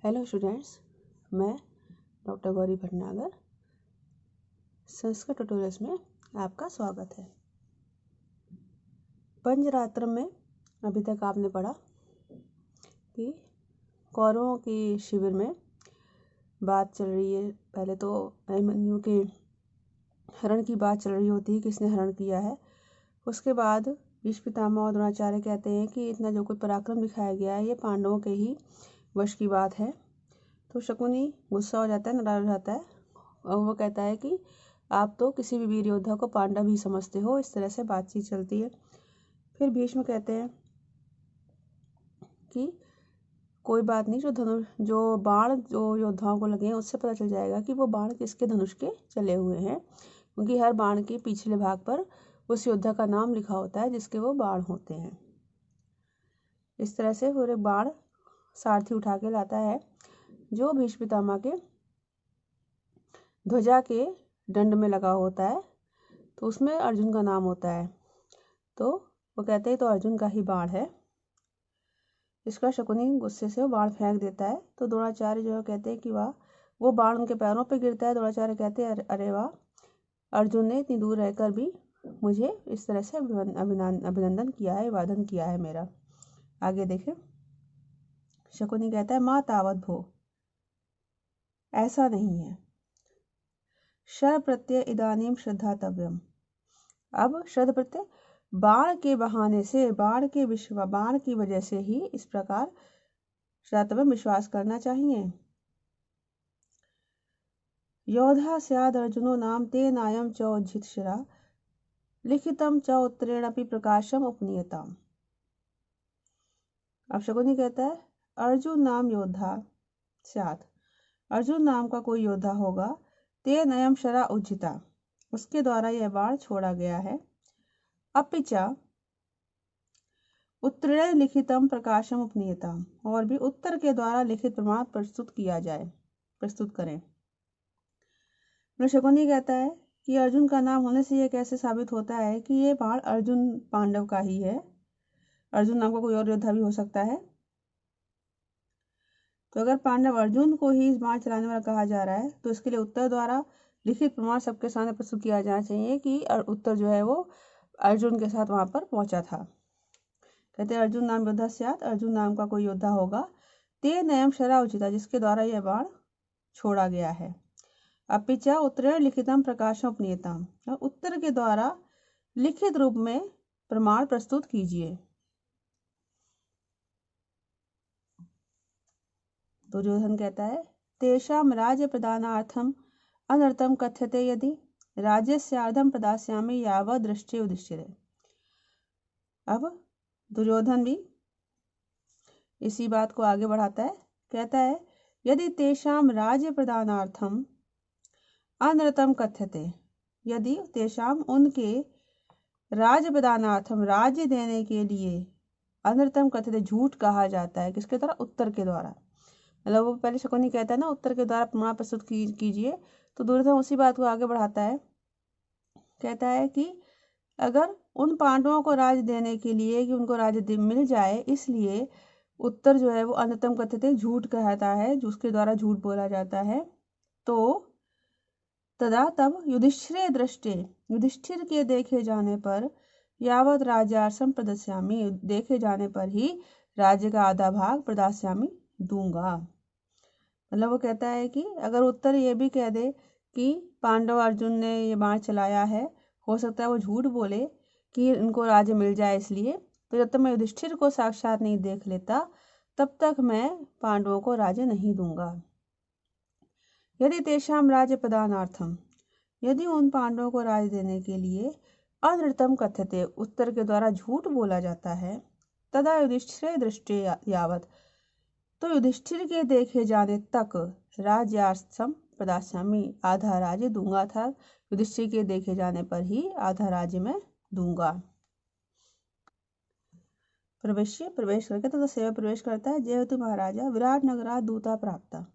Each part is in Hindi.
हेलो स्टूडेंट्स, मैं डॉक्टर गौरी भटनागर। संस्कृत ट्यूटोरियल्स में आपका स्वागत है। पंचरात्र में अभी तक आपने पढ़ा कि कौरवों के शिविर में बात चल रही है। पहले तो अभिमन्यु के हरण की बात चल रही होती है, किसने हरण किया है। उसके बाद भीष्म पितामह और द्रोणाचार्य कहते हैं कि इतना जो कोई पराक्रम दिखाया गया है ये पांडवों के ही वश की बात है। तो शकुनी गुस्सा हो जाता है, नाराज हो जाता है और वो कहता है कि आप तो किसी भी वीर योद्धा को पांडव ही समझते हो। इस तरह से बातचीत चलती है। फिर भीष्म कहते हैं कि कोई बात नहीं, जो बाण जो योद्धाओं को लगे हैं उससे पता चल जाएगा कि वो बाण किसके धनुष के चले हुए हैं, क्योंकि हर बाण के पिछले भाग पर उस योद्धा का नाम लिखा होता है जिसके वो बाण होते हैं। इस तरह से फिर एक बाण सारथी उठा के लाता है जो भीष्म पितामह के ध्वजा के दंड में लगा होता है, तो उसमें अर्जुन का नाम होता है। तो वो कहते हैं तो अर्जुन का ही बाण है। इसका शकुनी गुस्से से वो बाण फेंक देता है। तो द्रोणाचार्य जो है कहते हैं कि वाह, वो बाण उनके पैरों पे गिरता है। द्रोणाचार्य कहते हैं अरे वाह, अर्जुन ने इतनी दूर रहकर भी मुझे इस तरह से अभिनंदन किया है, वादन किया है मेरा। आगे देखें, शकुनी कहता है माँ तावत भो, ऐसा नहीं है। शर प्रत्यय इदानीम श्रद्धातव्यम। अब श्रद्धा प्रत्यय बाण के बहाने से, बाण की वजह से ही इस प्रकार श्रद्धा में विश्वास करना चाहिए। योधा स्याद अर्जुनो नाम ते नायम च उज्झित शिरा लिखितम च उत्तरेणपि प्रकाशम उपनीयताम। अब शकुनी कहता है अर्जुन नाम योद्धा स्याद, अर्जुन नाम का कोई योद्धा होगा, ते नयम शरा उज्झिता, उसके द्वारा यह बाण छोड़ा गया है। अपिचा उत्तरेण लिखितम प्रकाशम उपनीयताम, और भी उत्तर के द्वारा लिखित प्रमाण प्रस्तुत करें। शकुनी कहता है कि अर्जुन का नाम होने से यह कैसे साबित होता है कि ये बाण अर्जुन पांडव का ही है। अर्जुन नाम का कोई और योद्धा भी हो सकता है। तो अगर पांडव अर्जुन को ही इस बाण चलाने वाला कहा जा रहा है तो इसके लिए उत्तर द्वारा लिखित प्रमाण सबके सामने प्रस्तुत किया जाना चाहिए कि उत्तर जो है वो अर्जुन के साथ वहां पर पहुंचा था। कहते हैं अर्जुन नाम योद्धा स्यात्, अर्जुन नाम का कोई योद्धा होगा, ते नयम शरा उचिता, जिसके द्वारा यह बाण छोड़ा गया है। अपिचा उत्तरेण लिखितम प्रकाशम उपनीयताम, उत्तर के द्वारा लिखित रूप में प्रमाण प्रस्तुत कीजिए। दुर्योधन कहता है तेषाम राज्य प्रदानार्थम अनर्थम कथ्यते यदि राज्यस्यार्धम प्रदास्यामि यावत् दृष्टि युधिष्ठिरे। अब दुर्योधन भी इसी बात को आगे बढ़ाता है, कहता है यदि तेषाम राज्य प्रदानार्थम अनर्थम कथ्यते, यदि तेषाम उनके राज्य प्रदानार्थम राज्य देने के लिए अनर्थम कथ्यते झूठ कहा जाता है, किसके द्वारा? उत्तर के द्वारा। मतलब वो पहले शकुनी कहता है ना उत्तर के द्वारा प्रमाण प्रस्तुत कीजिए, तो दुर्योधन उसी बात को आगे बढ़ाता है, कहता है कि अगर उन पांडवों को राज्य देने के लिए कि उनको राज्य मिल जाए, इसलिए उत्तर जो है वो अनर्थम कथ्यते झूठ कहता है, जिसके द्वारा झूठ बोला जाता है। तो तदा तब युधिष्ठिरे दृष्टे, युधिष्ठिर के देखे जाने पर, यावत राज्यार्सम प्रदास्यामि, देखे जाने पर ही राज्य का आधा भाग प्रदास्यामि दूंगा। मतलब वो कहता है कि अगर उत्तर ये भी कह दे कि पांडव अर्जुन ने ये बाण चलाया है, हो सकता है वो झूठ बोले कि उनको राज्य मिल जाए इसलिए, तो जब तक मैं युधिष्ठिर को साक्षात नहीं देख लेता तब तक मैं पांडवों को राज्य नहीं दूंगा। यदि तेषाम राज्य प्रदानार्थम, यदि उन पांडवों को राज्य देने के लिए अनृतम कथ्यते, उत्तर के द्वारा झूठ बोला जाता है, तदा युधिष्ठिरे दृष्टि यावत, तो युधिष्ठिर के देखे जाने तक राज्यार्थम प्रदास्यामि, आधा राज्य दूंगा था। युधिष्ठिर के देखे जाने पर ही आधा राज्य मैं दूंगा। प्रवेश करके तो सेवा प्रवेश करता है। जय होतु महाराजा विराट नगरा दूता प्राप्ता,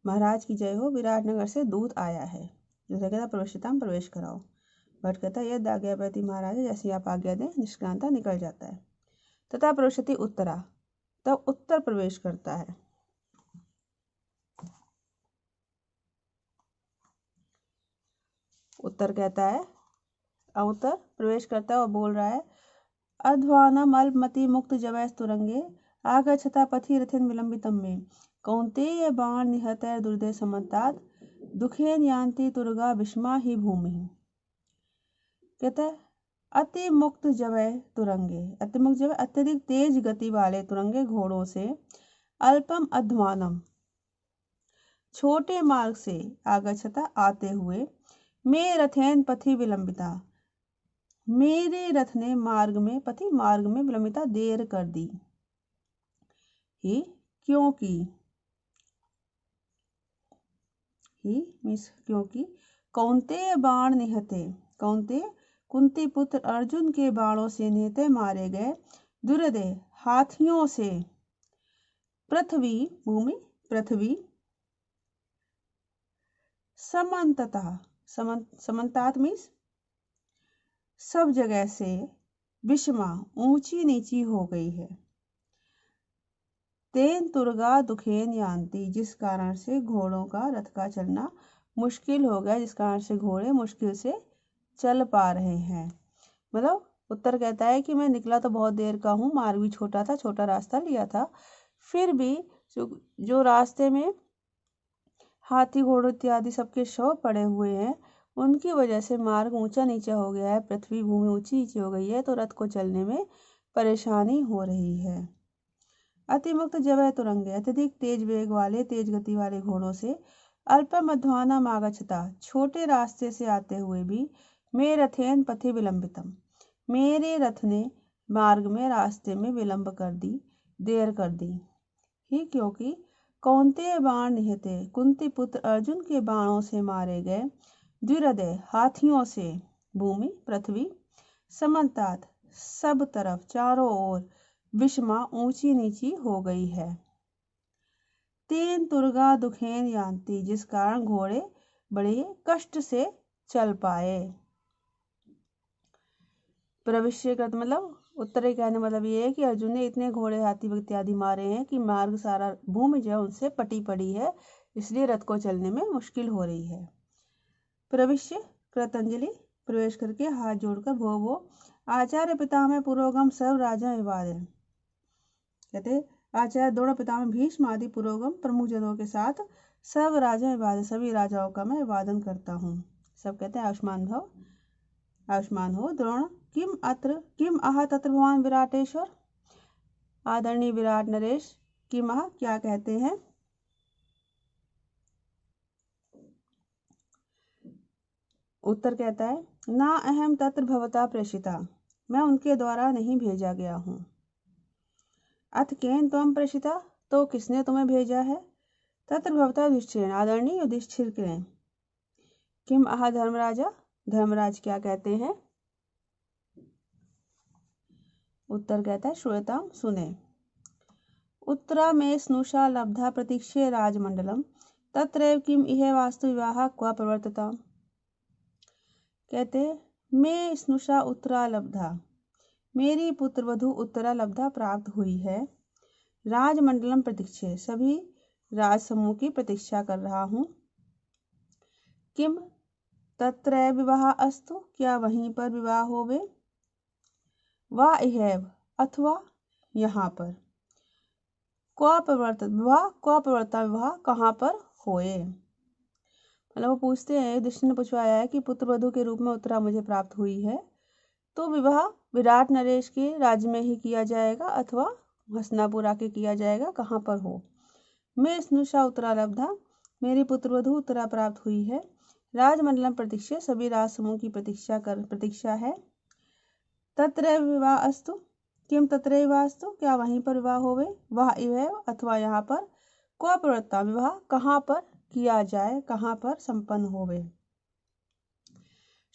महाराज की जय हो, विराट नगर से दूत आया है। जैसे कहता प्रवेशिताम, प्रवेश कराओ। भट्ट कहता है यद आज्ञा प्रति महाराजा, जैसी आप आज्ञा दें निष्क्रांता निकल जाता है। तथा प्रवेशति उत्तरा, तब उत्तर प्रवेश करता है। उत्तर कहता है, उत्तर प्रवेश करता है और बोल रहा है, अध्वानम अल्पमति मुक्त जवै तुरंगे आगच्छता पथि रथिन विलंबितम में कौन्तेय बाण निहतैर दुर्दे समन्तात् दुखेन यान्ति तुरगा विस्मा ही भूमि। कहता है अति मुक्त जवै तुरंगे, अति मुक्त जवै अत्यधिक तेज गति वाले तुरंगे घोड़ों से, अल्पम अध्वानम छोटे मार्ग से, आगच्छता आते हुए, मे रथेन पथि विलंबिता मेरे रथ ने मार्ग में, पथि मार्ग में विलंबिता देर कर दी ही, क्योंकि ही मीन्स क्योंकि कौन्तेय बाण निहते, कौन्तेय कुंती पुत्र अर्जुन के बाणों से निहते मारे गए, दुर्दे हाथियों से, पृथ्वी भूमि, पृथ्वी समन्ततः, समन्तात मीन्स सब जगह से, विषमा ऊंची नीची हो गई है, तेन तुरगा दुखेन यान्ति जिस कारण से घोड़ों का रथ का चलना मुश्किल हो गया, जिस कारण से घोड़े मुश्किल से चल पा रहे हैं। मतलब उत्तर कहता है कि मैं निकला तो बहुत देर का हूँ, मार्ग भी छोटा था, छोटा रास्ता लिया था, फिर भी जो रास्ते में हाथी घोड़ों इत्यादि सबके शव पड़े हुए हैं, उनकी वजह से मार्ग ऊंचा नीचा हो गया है, पृथ्वी भूमि ऊंची नीची हो गई है, तो रथ को चलने में परेशानी हो रही है। अतिमुक्त जवै तुरंगे अत्यधिक तेज वेग वाले, तेज गति वाले घोड़ों से, अल्पम अध्वानम आगच्छता छोटे रास्ते से आते हुए भी, मे रथेन पथि विलंबितम मेरे रथ ने मार्ग में, रास्ते में विलंब कर दी, देर कर दी ही, क्योंकि कौन्तेय बाण निहते कुंती पुत्र अर्जुन के बाणों से मारे गए, द्विहृदय हाथियों से, भूमि पृथ्वी, समन्तात सब तरफ चारों ओर, विषमा ऊंची नीची हो गई है, तेन तुरगा दुखेन यान्ति जिस कारण घोड़े बड़े कष्ट से चल पाए। प्रविश्य का मतलब उत्तर कहने मतलब ये है कि अर्जुन ने इतने घोड़े हाथी इत्यादि मारे हैं कि मार्ग सारा भूमि जो है उनसे पटी पड़ी है, इसलिए रथ को चलने में मुश्किल हो रही है। प्रविश्य कृतंजलि प्रवेश करके हाथ जोड़कर भो भो आचार्य पितामह पुरोगम सब राजा विवाद है। कहते आचार्य द्रोण पितामह भीष्म आदि पुरोगम प्रमुख जनों के साथ सब राजा विवाद, सभी राजाओं का मैं विवादन करता हूँ। सब कहते हैं आयुष्मान भव, आयुष्मान हो। द्रोण किम आह तत्र भगवान विराटेश्वर, आदरणीय विराट नरेश किम आह क्या कहते हैं। उत्तर कहता है ना अहम तत्र भवता प्रेषिता मैं उनके द्वारा नहीं भेजा गया हूँ। अथ केन त्वम प्रेषिता तो किसने तुम्हें भेजा है। तत्र भवता युधिष्ठिरेण आदरणीय युधिष्ठिर के। किम आह धर्मराजा धर्मराज क्या कहते हैं। उत्तर कहता है श्रूयताम सुने। उत्तरा में स्नुषा लब्धा प्रतीक्षे राजमंडलम तत्रैव किम इह वास्तु विवाह क्वा प्रवर्तता। कहते मैं स्नुषा उत्तरा लब्धा मेरी पुत्रवधु उत्तरा लब्धा प्राप्त हुई है। राजमंडलम प्रतीक्षे सभी राज समूह की प्रतीक्षा कर रहा हूँ। किम तत्रैव विवाह अस्तु क्या वहीं पर विवाह होवे। वा इहैव अथवा यहाँ पर। क्वा प्रवर्तत विवाह कहाँ पर होए। मतलब वो पूछते हैं, युधिष्ठिर ने पूछवाया है कि पुत्रवधु के रूप में उत्तरा मुझे प्राप्त हुई है, तो विवाह विराट नरेश के राज्य में ही किया जाएगा अथवा हस्तिनापुर आके किया जाएगा, कहाँ पर हो। मैं स्नुषा उत्तरा लब्धा मेरी पुत्रवधु उत्तरा प्राप्त हुई है। राजमंडलम प्रतीक्षा सभी राज समूह की प्रतीक्षा है। तत्रैव विवाह अस्तु किम तत्रैव विवाह अस्तु क्या वहीं पर विवाह होवे। वह इवैव अथवा यहाँ पर। क्वा प्रवर्तता विवाह कहाँ पर किया जाए, कहाँ पर संपन्न होवे।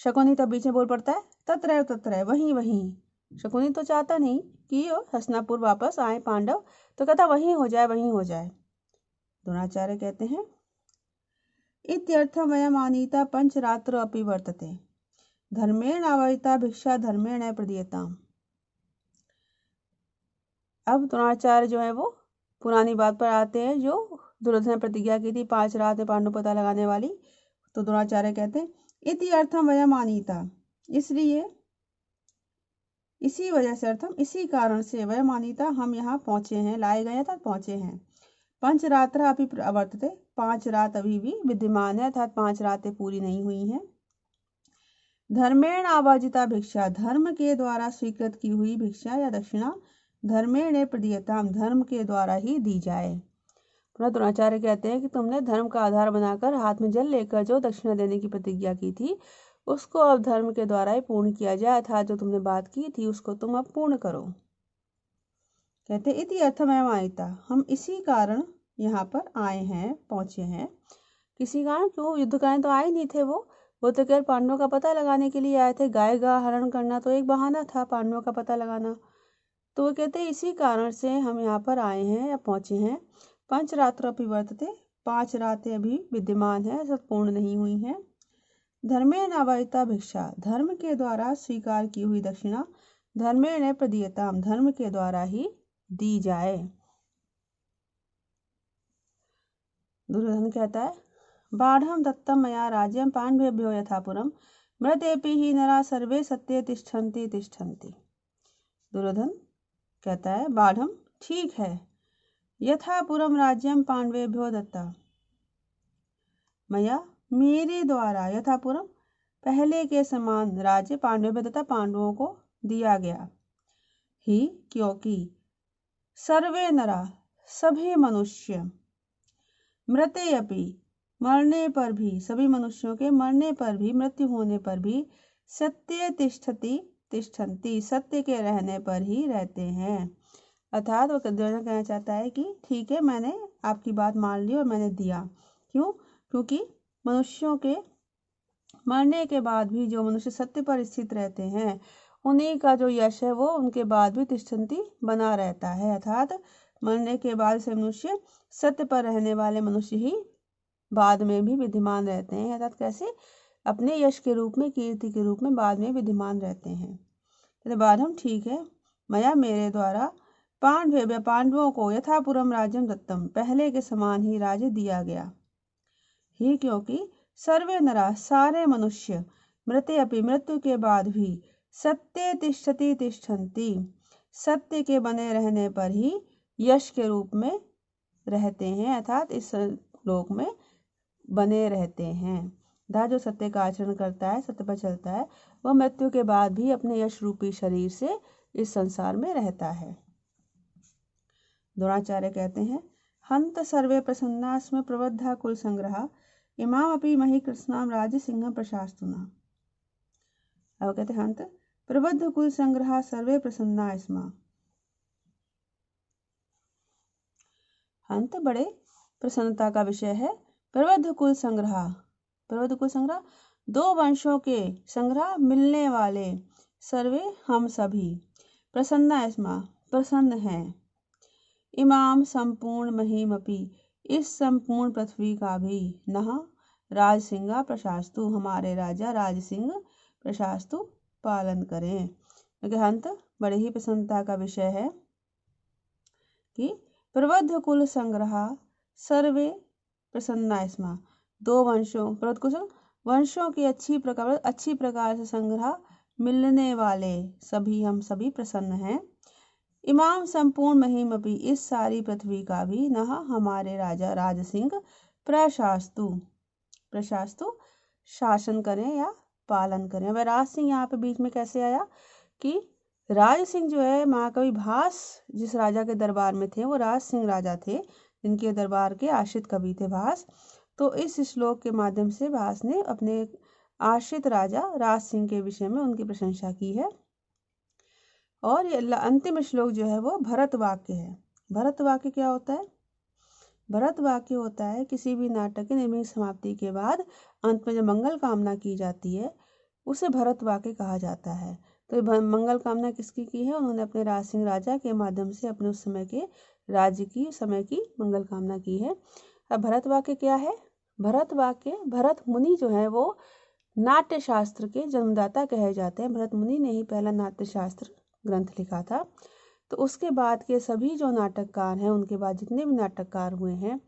शकुनी तब बीच में बोल पड़ता है तत्रैव वहीं वहीं। शकुनी तो चाहता नहीं कि हस्तिनापुर वापस आए पांडव, तो कहता वहीं हो जाए। द्रोणाचार्य कहते हैं इत्यर्थम वयम आनीता पंचरात्र अपि वर्तते धर्मेण आवरिता भिक्षा धर्मेण प्रदीयताम। अब द्रोणाचार्य जो है वो पुरानी बात पर आते हैं जो दुर्योधन ने प्रतिज्ञा की थी 5 रात में पांडव पता लगाने वाली। तो द्रोणाचार्य कहते हैं इति अर्थम वयम आनीता, इसलिए इसी वजह से अर्थम इसी कारण से वयम आनीता हम यहाँ पहुंचे हैं, लाए गए अर्थात पहुंचे हैं। पंचरात्र अभी प्रवर्तते, 5 रात अभी भी विद्यमान है अर्थात 5 रातें पूरी नहीं हुई हैं। धर्मेण आवाजिता भिक्षा, धर्म के द्वारा स्वीकृत की हुई भिक्षा या दक्षिणा धर्मेण प्रदीयताम, धर्म के द्वारा ही दी जाए। पुनः द्रोणाचार्य कहते हैं कि तुमने धर्म का आधार बनाकर हाथ में जल लेकर जो दक्षिणा देने की प्रतिज्ञा की थी उसको अब धर्म के द्वारा ही पूर्ण किया जाए, अर्थात जो तुमने बात की थी उसको तुम अब पूर्ण करो। कहते इति अर्थमयम आयता, हम इसी कारण यहाँ पर आए हैं, पहुंचे हैं। किसी कारण क्यों? युद्ध कारण तो आए नहीं थे, वो तो केवल पांडवों का पता लगाने के लिए आए थे। गाय का हरण करना तो एक बहाना था पांडवों का पता लगाना। तो वो कहते इसी कारण से हम यहाँ पर आए हैं या पहुंचे हैं। पंचरात्र अपि वर्तते, 5 रातें अभी विद्यमान है, सब पूर्ण नहीं हुई हैं। धर्मेण आवाहिता भिक्षा, धर्म के द्वारा स्वीकार की हुई दक्षिणा धर्मेण प्रदीयताम, धर्म के द्वारा ही दी जाए। दुर्योधन कहता है बाढ़म दत्तम मया राज्यम पांडवेभ्यो यथापुरम मृतेपि ही नरा सर्वे सत्ये तिष्ठन्ति तिष्ठन्ति। दुर्योधन कहता है बाढ़म ठीक है, यथापुरम राज्यम पांडवेभ्यो दत्ता, मया मेरे द्वारा यथापुरम पहले के समान राज्य पांडवेभ्यो दत्ता, पांडवों को दिया गया। ही क्योंकि सर्वे नरा सभी मनुष्य, मृते अपि मरने पर भी, सभी मनुष्यों के मरने पर भी, मृत्यु होने पर भी, सत्य तिष्ठति तिष्ठन्ति, सत्य के रहने पर ही रहते हैं। अर्थात वो दुर्योधन कहना चाहता है कि ठीक है, मैंने आपकी बात मान ली और मैंने दिया। क्यों? क्योंकि मनुष्यों के मरने के बाद भी जो मनुष्य सत्य पर स्थित रहते हैं उन्हीं का जो यश है वो उनके बाद भी तिष्ठन्ति बना रहता है। अर्थात मरने के बाद से मनुष्य, सत्य पर रहने वाले मनुष्य ही बाद में भी विद्यमान रहते हैं। अर्थात कैसे? अपने यश के रूप में, कीर्ति के रूप में बाद में विद्यमान रहते हैं। तो बाद हम ठीक है, मया मेरे द्वारा पांडवों को यथापुरम राज्यम दत्तम, पहले के समान ही राज्य दिया गया। ही क्योंकि सर्वे नरा सारे मनुष्य, मृते अपि मृत्यु के बाद भी, सत्य तिष्ठति तिष्ठन्ति, सत्य के बने रहने पर ही यश के रूप में रहते हैं, अर्थात इस लोक में बने रहते हैं। जो सत्य का आचरण करता है, सत्य पर चलता है, वह मृत्यु के बाद भी अपने यश रूपी शरीर से इस संसार में रहता है। द्रोणाचार्य कहते हैं हंत सर्वे प्रसन्ना स्म प्रबद्धा कुल संग्रह इमामपि मही कृष्णाम राज्य सिंह प्रशास्तुना। अब कहते हैं हंत प्रबद्ध कुल संग्रह सर्वे प्रसन्ना स्म, हंत बड़े प्रसन्नता का विषय है। प्रबद्ध कुल संग्रह, प्रबद्ध कुल संग्रह, 2 वंशों के संग्रह मिलने वाले, सर्वे हम सभी, प्रसन्ना स्म प्रसन्न हैं, इमाम संपूर्ण महिमपि इस संपूर्ण पृथ्वी का भी, नह राज सिंह प्रशास्तु हमारे राजा राज सिंह प्रशास्तु पालन करें। क्योंकि हंत बड़े ही प्रसन्नता का विषय है कि प्रबद्ध कुल संग्रह सर्वे प्रसन्ना स्म, 2 वंशों, प्रबद्ध कुल वंशों के अच्छी प्रकार से संग्रह मिलने वाले सभी हम सभी प्रसन्न हैं। इमाम संपूर्ण महिमपि इस सारी पृथ्वी का भी, नह हमारे राजा राज सिंह प्रशास्तु, प्रशास्तु शासन करें या पालन करें। वह राज सिंह यहाँ पे बीच में कैसे आया कि राज सिंह जो है महाकवि भास जिस राजा के दरबार में थे वो राज सिंह राजा थे, जिनके दरबार के आश्रित कवि थे भास। तो इस श्लोक के माध्यम से भास ने अपने आश्रित राजा राज सिंह के विषय में उनकी प्रशंसा की है। और ये अंतिम श्लोक जो है वो भरत वाक्य है। भरत वाक्य क्या होता है? भरत वाक्य होता है किसी भी नाटक की निर्मित समाप्ति के बाद अंत में जो मंगल कामना की जाती है उसे भरत वाक्य कहा जाता है। तो मंगल कामना किसकी की है? उन्होंने अपने राज सिंह राजा के माध्यम से अपने उस समय के राज्य की समय की मंगल कामना की है। अब भरत वाक्य क्या है? भरत वाक्य, भरत मुनि जो है वो नाट्य शास्त्र के जन्मदाता कहे जाते हैं। भरत मुनि ने ही पहला नाट्य शास्त्र ग्रंथ लिखा था। तो उसके बाद के सभी जो नाटककार हैं, उनके बाद जितने भी नाटककार हुए हैं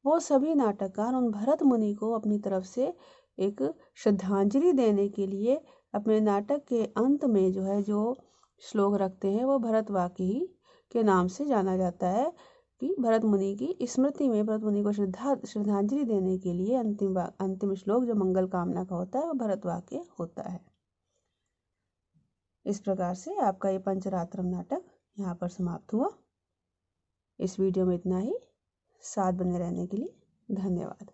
वो सभी नाटककार उन भरत मुनि को अपनी तरफ से एक श्रद्धांजलि देने के लिए अपने नाटक के अंत में जो है जो श्लोक रखते हैं वो भरतवाक्य ही के नाम से जाना जाता है कि भरत मुनि की स्मृति में भरत मुनि को श्रद्धांजलि देने के लिए अंतिम श्लोक जो मंगल कामना का होता है वो भरतवाक्य होता है। इस प्रकार से आपका ये पंचरात्रम नाटक यहाँ पर समाप्त हुआ। इस वीडियो में इतना ही। साथ बने रहने के लिए धन्यवाद।